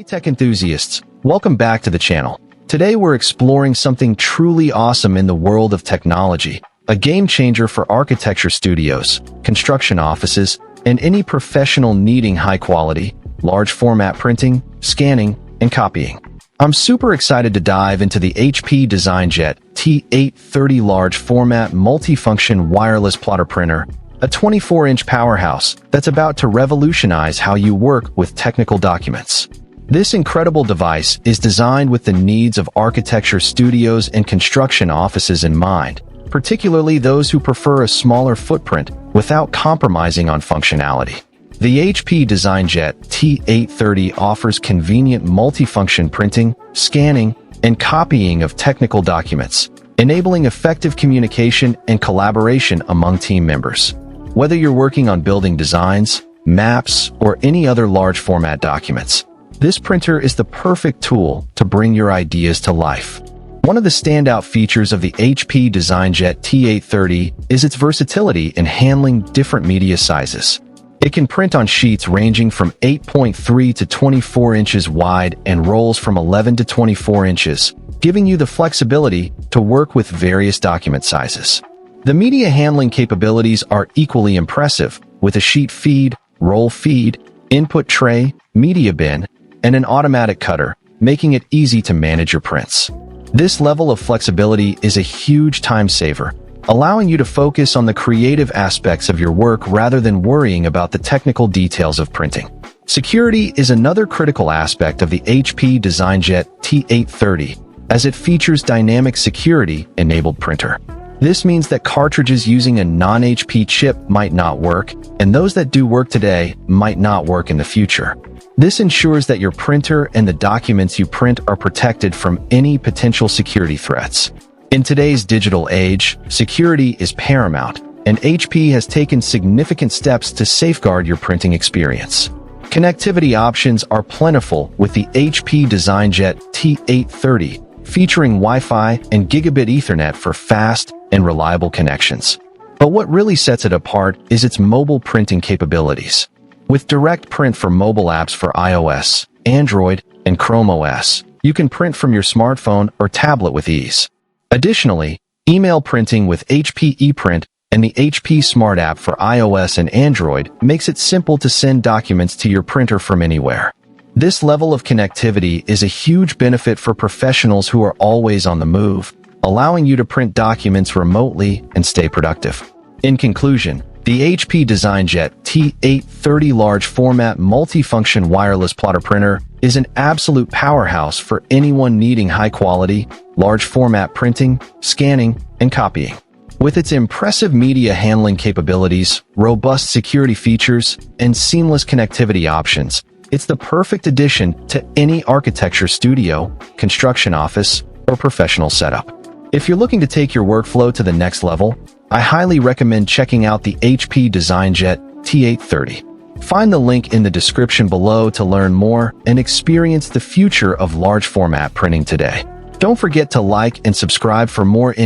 Hey tech enthusiasts, welcome back to the channel. Today we're exploring something truly awesome in the world of technology, a game changer for architecture studios, construction offices, and any professional needing high quality, large format printing, scanning, and copying. I'm super excited to dive into the HP DesignJet T830 large format multifunction wireless plotter printer, a 24-inch powerhouse that's about to revolutionize how you work with technical documents. This incredible device is designed with the needs of architecture studios and construction offices in mind, particularly those who prefer a smaller footprint without compromising on functionality. The HP DesignJet T830 offers convenient multifunction printing, scanning, and copying of technical documents, enabling effective communication and collaboration among team members. Whether you're working on building designs, maps, or any other large format documents, this printer is the perfect tool to bring your ideas to life. One of the standout features of the HP DesignJet T830 is its versatility in handling different media sizes. It can print on sheets ranging from 8.3 to 24 inches wide and rolls from 11 to 24 inches, giving you the flexibility to work with various document sizes. The media handling capabilities are equally impressive, with a sheet feed, roll feed, input tray, media bin, and an automatic cutter, making it easy to manage your prints. This level of flexibility is a huge time saver, allowing you to focus on the creative aspects of your work rather than worrying about the technical details of printing. Security is another critical aspect of the HP DesignJet T830, as it features dynamic security-enabled printer. This means that cartridges using a non-HP chip might not work, and those that do work today might not work in the future. This ensures that your printer and the documents you print are protected from any potential security threats. In today's digital age, security is paramount, and HP has taken significant steps to safeguard your printing experience. Connectivity options are plentiful with the HP DesignJet T830, featuring Wi-Fi and Gigabit Ethernet for fast and reliable connections. But what really sets it apart is its mobile printing capabilities. With direct print for mobile apps for iOS, Android, and Chrome OS, you can print from your smartphone or tablet with ease. Additionally, email printing with HP ePrint and the HP Smart app for iOS and Android makes it simple to send documents to your printer from anywhere. This level of connectivity is a huge benefit for professionals who are always on the move, allowing you to print documents remotely and stay productive. In conclusion, the HP DesignJet T830 large format multifunction wireless plotter printer is an absolute powerhouse for anyone needing high quality, large format printing, scanning, and copying. With its impressive media handling capabilities, robust security features, and seamless connectivity options, it's the perfect addition to any architecture studio, construction office, or professional setup. If you're looking to take your workflow to the next level, I highly recommend checking out the HP DesignJet T830. Find the link in the description below to learn more and experience the future of large format printing today. Don't forget to like and subscribe for more